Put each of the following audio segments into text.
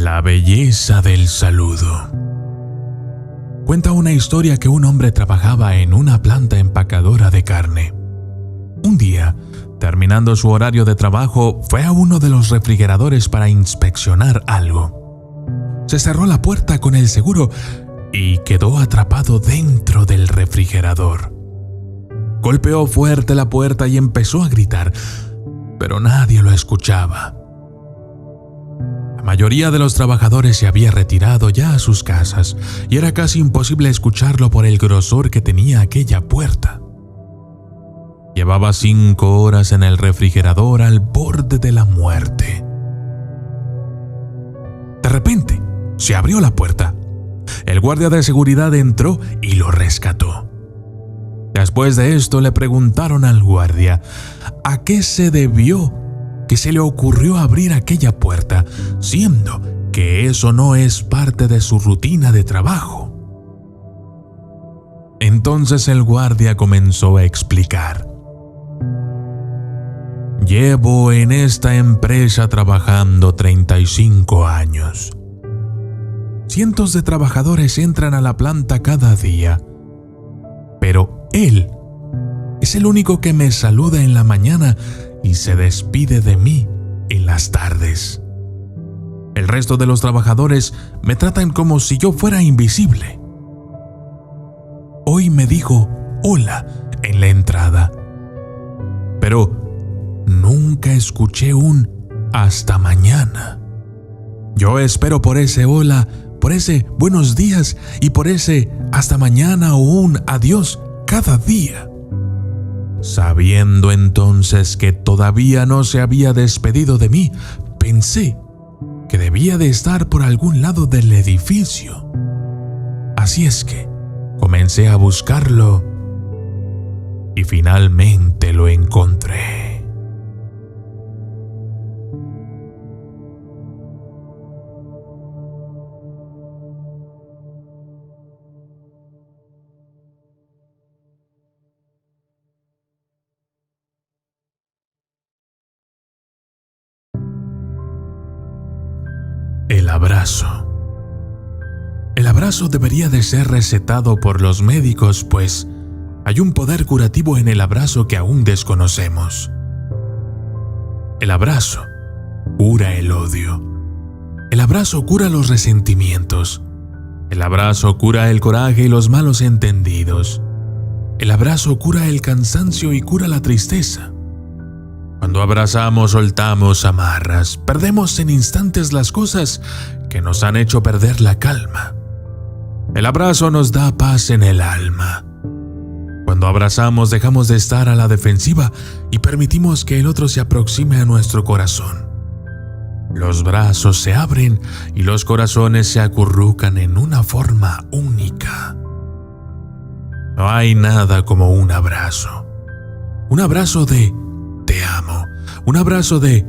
La belleza del saludo. Cuenta una historia que un hombre trabajaba en una planta empacadora de carne. Un día, terminando su horario de trabajo, fue a uno de los refrigeradores para inspeccionar algo. Se cerró la puerta con el seguro y quedó atrapado dentro del refrigerador. Golpeó fuerte la puerta y empezó a gritar, pero nadie lo escuchaba. La mayoría de los trabajadores se había retirado ya a sus casas y era casi imposible escucharlo por el grosor que tenía aquella puerta. Llevaba 5 horas en el refrigerador al borde de la muerte. De repente, se abrió la puerta. El guardia de seguridad entró y lo rescató. Después de esto le preguntaron al guardia a qué se debió que se le ocurrió abrir aquella puerta, siendo que eso no es parte de su rutina de trabajo. Entonces el guardia comenzó a explicar. Llevo en esta empresa trabajando 35 años. Cientos de trabajadores entran a la planta cada día, pero él es el único que me saluda en la mañana y se despide de mí en las tardes. El resto de los trabajadores me tratan como si yo fuera invisible. Hoy me dijo hola en la entrada, pero nunca escuché un hasta mañana. Yo espero por ese hola, por ese buenos días y por ese hasta mañana o un adiós cada día. Sabiendo entonces que todavía no se había despedido de mí, pensé que debía de estar por algún lado del edificio. Así es que comencé a buscarlo y finalmente lo encontré. El abrazo. El abrazo debería de ser recetado por los médicos, pues hay un poder curativo en el abrazo que aún desconocemos. El abrazo cura el odio. El abrazo cura los resentimientos. El abrazo cura el coraje y los malos entendidos. El abrazo cura el cansancio y cura la tristeza. Cuando abrazamos, soltamos amarras, perdemos en instantes las cosas que nos han hecho perder la calma. El abrazo nos da paz en el alma. Cuando abrazamos, dejamos de estar a la defensiva y permitimos que el otro se aproxime a nuestro corazón. Los brazos se abren y los corazones se acurrucan en una forma única. No hay nada como un abrazo. Un abrazo de te amo. Un abrazo de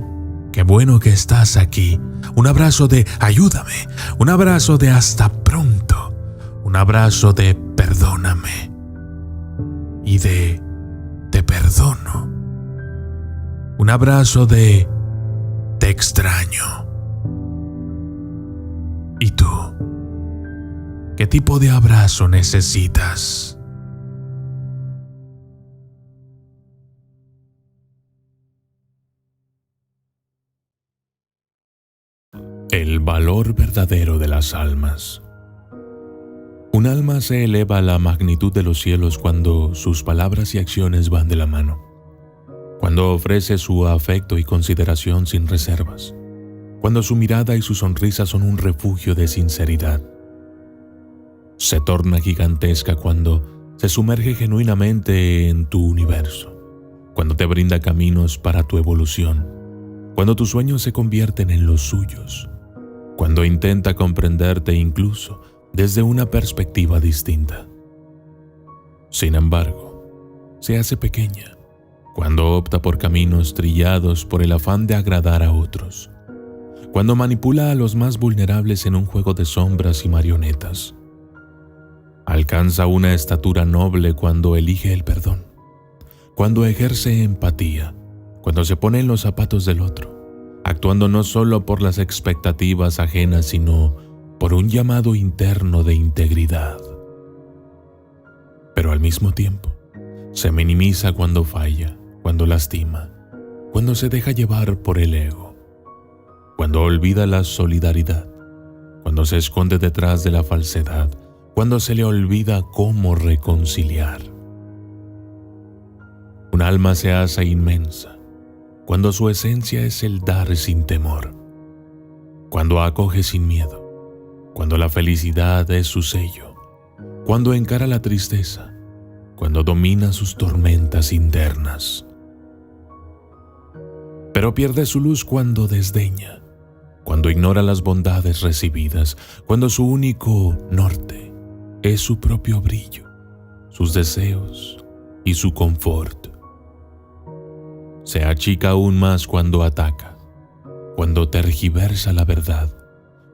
qué bueno que estás aquí. Un abrazo de ayúdame. Un abrazo de hasta pronto. Un abrazo de perdóname. Y de te perdono. Un abrazo de te extraño. ¿Y tú? ¿Qué tipo de abrazo necesitas? El valor verdadero de las almas. Un alma se eleva a la magnitud de los cielos cuando sus palabras y acciones van de la mano, cuando ofrece su afecto y consideración sin reservas, cuando su mirada y su sonrisa son un refugio de sinceridad. Se torna gigantesca cuando se sumerge genuinamente en tu universo, cuando te brinda caminos para tu evolución, cuando tus sueños se convierten en los suyos, cuando intenta comprenderte incluso desde una perspectiva distinta. Sin embargo, se hace pequeña cuando opta por caminos trillados por el afán de agradar a otros, cuando manipula a los más vulnerables en un juego de sombras y marionetas. Alcanza una estatura noble cuando elige el perdón, cuando ejerce empatía, cuando se pone en los zapatos del otro, actuando no solo por las expectativas ajenas, sino por un llamado interno de integridad. Pero al mismo tiempo, se minimiza cuando falla, cuando lastima, cuando se deja llevar por el ego, cuando olvida la solidaridad, cuando se esconde detrás de la falsedad, cuando se le olvida cómo reconciliar. Un alma se hace inmensa cuando su esencia es el dar sin temor, cuando acoge sin miedo, cuando la felicidad es su sello, cuando encara la tristeza, cuando domina sus tormentas internas. Pero pierde su luz cuando desdeña, cuando ignora las bondades recibidas, cuando su único norte es su propio brillo, sus deseos y su confort. Se achica aún más cuando ataca, cuando tergiversa la verdad,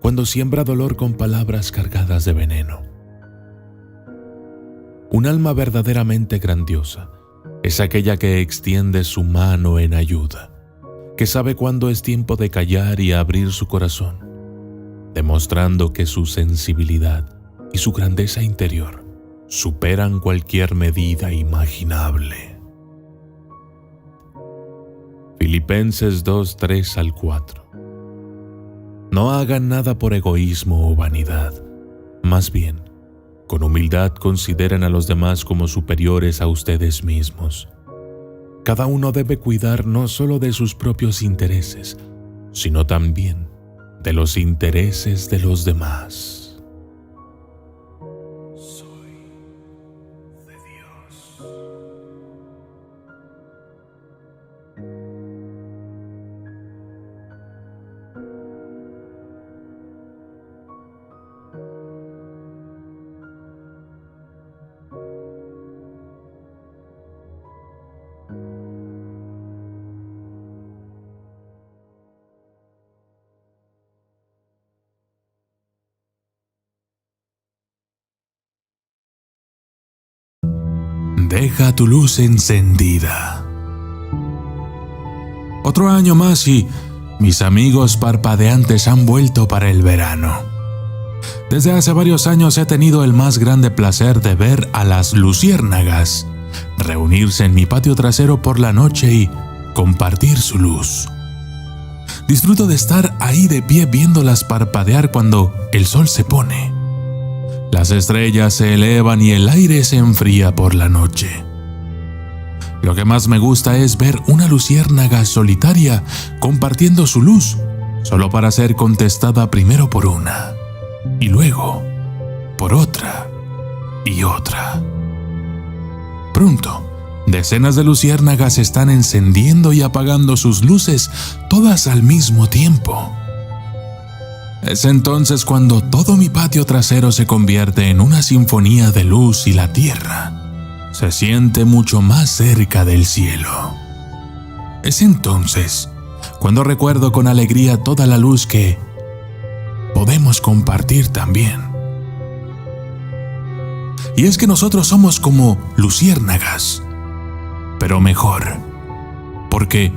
cuando siembra dolor con palabras cargadas de veneno. Un alma verdaderamente grandiosa es aquella que extiende su mano en ayuda, que sabe cuándo es tiempo de callar y abrir su corazón, demostrando que su sensibilidad y su grandeza interior superan cualquier medida imaginable. Filipenses 2:3-4. No hagan nada por egoísmo o vanidad, más bien, con humildad consideren a los demás como superiores a ustedes mismos. Cada uno debe cuidar no solo de sus propios intereses, sino también de los intereses de los demás. Soy de Dios. Deja tu luz encendida. Otro año más y mis amigos parpadeantes han vuelto para el verano. Desde hace varios años he tenido el más grande placer de ver a las luciérnagas reunirse en mi patio trasero por la noche y compartir su luz. Disfruto de estar ahí de pie viéndolas parpadear cuando el sol se pone. Las estrellas se elevan y el aire se enfría por la noche. Lo que más me gusta es ver una luciérnaga solitaria compartiendo su luz, solo para ser contestada primero por una, y luego por otra y otra. Pronto, decenas de luciérnagas están encendiendo y apagando sus luces, todas al mismo tiempo. Es entonces cuando todo mi patio trasero se convierte en una sinfonía de luz y la tierra se siente mucho más cerca del cielo. Es entonces cuando recuerdo con alegría toda la luz que podemos compartir también. Y es que nosotros somos como luciérnagas, pero mejor, porque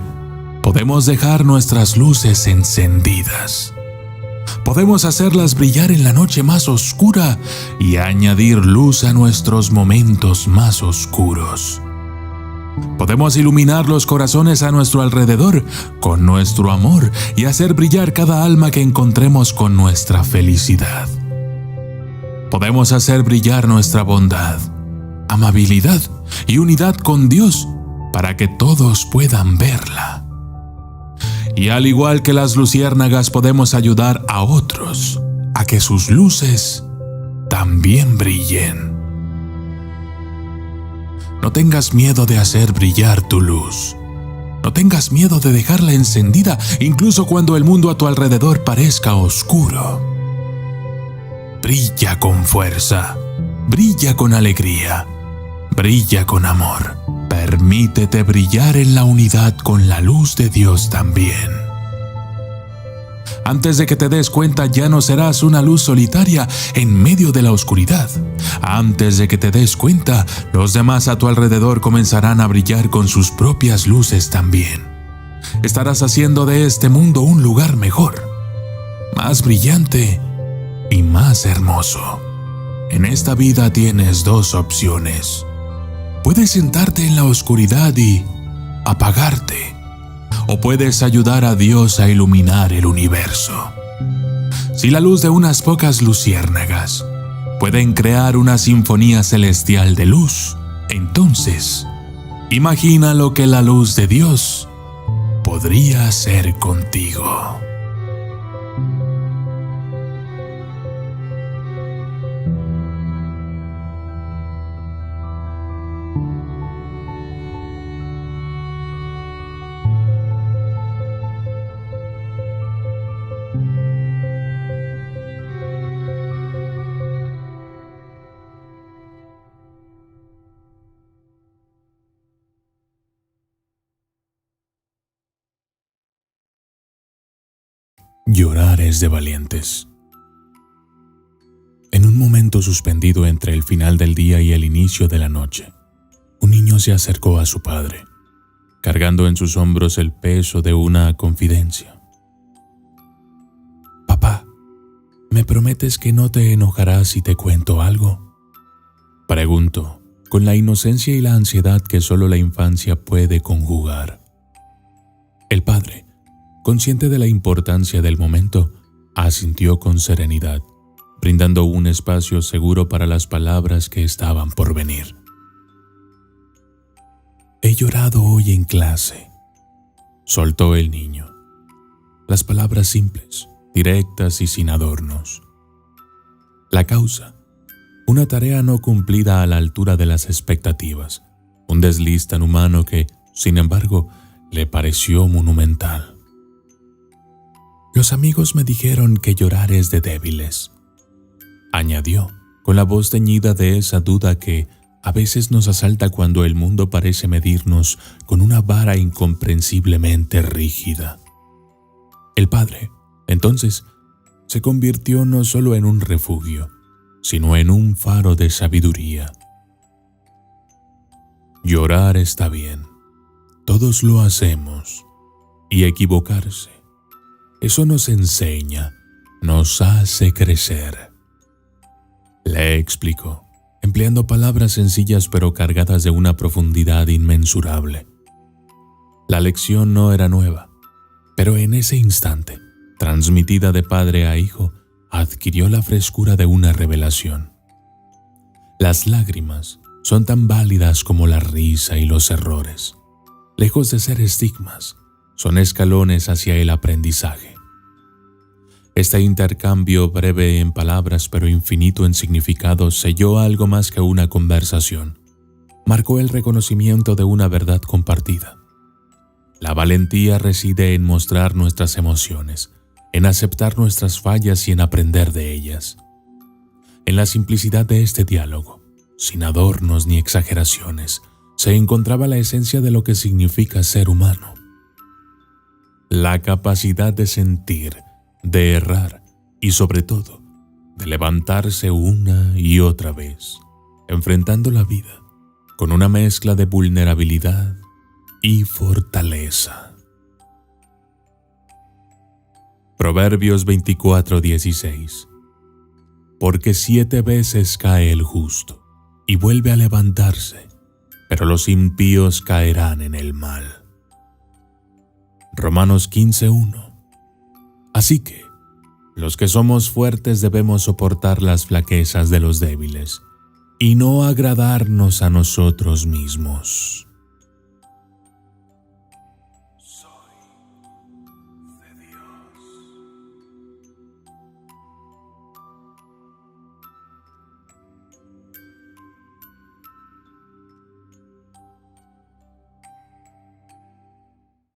podemos dejar nuestras luces encendidas. Podemos hacerlas brillar en la noche más oscura y añadir luz a nuestros momentos más oscuros. Podemos iluminar los corazones a nuestro alrededor con nuestro amor y hacer brillar cada alma que encontremos con nuestra felicidad. Podemos hacer brillar nuestra bondad, amabilidad y unidad con Dios para que todos puedan verla. Y al igual que las luciérnagas podemos ayudar a otros a que sus luces también brillen. No tengas miedo de hacer brillar tu luz. No tengas miedo de dejarla encendida incluso cuando el mundo a tu alrededor parezca oscuro. Brilla con fuerza, brilla con alegría, brilla con amor. Permítete brillar en la unidad con la luz de Dios también. Antes de que te des cuenta, ya no serás una luz solitaria en medio de la oscuridad. Antes de que te des cuenta, los demás a tu alrededor comenzarán a brillar con sus propias luces también. estarás haciendo de este mundo un lugar mejor, más brillante y más hermoso. En esta vida tienes dos opciones. Puedes sentarte en la oscuridad y apagarte, o puedes ayudar a Dios a iluminar el universo. Si la luz de unas pocas luciérnagas pueden crear una sinfonía celestial de luz, entonces imagina lo que la luz de Dios podría hacer contigo. Llorar es de valientes. En un momento suspendido entre el final del día y el inicio de la noche, un niño se acercó a su padre, cargando en sus hombros el peso de una confidencia. «Papá, ¿me prometes que no te enojarás si te cuento algo?», preguntó, con la inocencia y la ansiedad que solo la infancia puede conjugar. El padre, consciente de la importancia del momento, asintió con serenidad, brindando un espacio seguro para las palabras que estaban por venir. «He llorado hoy en clase», soltó el niño. Las palabras simples, directas y sin adornos. La causa: una tarea no cumplida a la altura de las expectativas, un desliz tan humano que, sin embargo, le pareció monumental. «Los amigos me dijeron que llorar es de débiles», añadió, con la voz teñida de esa duda que a veces nos asalta cuando el mundo parece medirnos con una vara incomprensiblemente rígida. El padre, entonces, se convirtió no solo en un refugio, sino en un faro de sabiduría. Llorar está bien, todos lo hacemos, y equivocarse, eso nos enseña, nos hace crecer. Le explicó, empleando palabras sencillas pero cargadas de una profundidad inmensurable. La lección no era nueva, pero en ese instante, transmitida de padre a hijo, adquirió la frescura de una revelación. Las lágrimas son tan válidas como la risa y los errores. Lejos de ser estigmas, son escalones hacia el aprendizaje. Este intercambio, breve en palabras pero infinito en significado, selló algo más que una conversación. Marcó el reconocimiento de una verdad compartida. La valentía reside en mostrar nuestras emociones, en aceptar nuestras fallas y en aprender de ellas. En la simplicidad de este diálogo, sin adornos ni exageraciones, se encontraba la esencia de lo que significa ser humano. La capacidad de sentir, de errar y, sobre todo, de levantarse una y otra vez, enfrentando la vida con una mezcla de vulnerabilidad y fortaleza. Proverbios 24:16. Porque 7 veces cae el justo y vuelve a levantarse, pero los impíos caerán en el mal. Romanos 15:1. Así que, los que somos fuertes debemos soportar las flaquezas de los débiles y no agradarnos a nosotros mismos.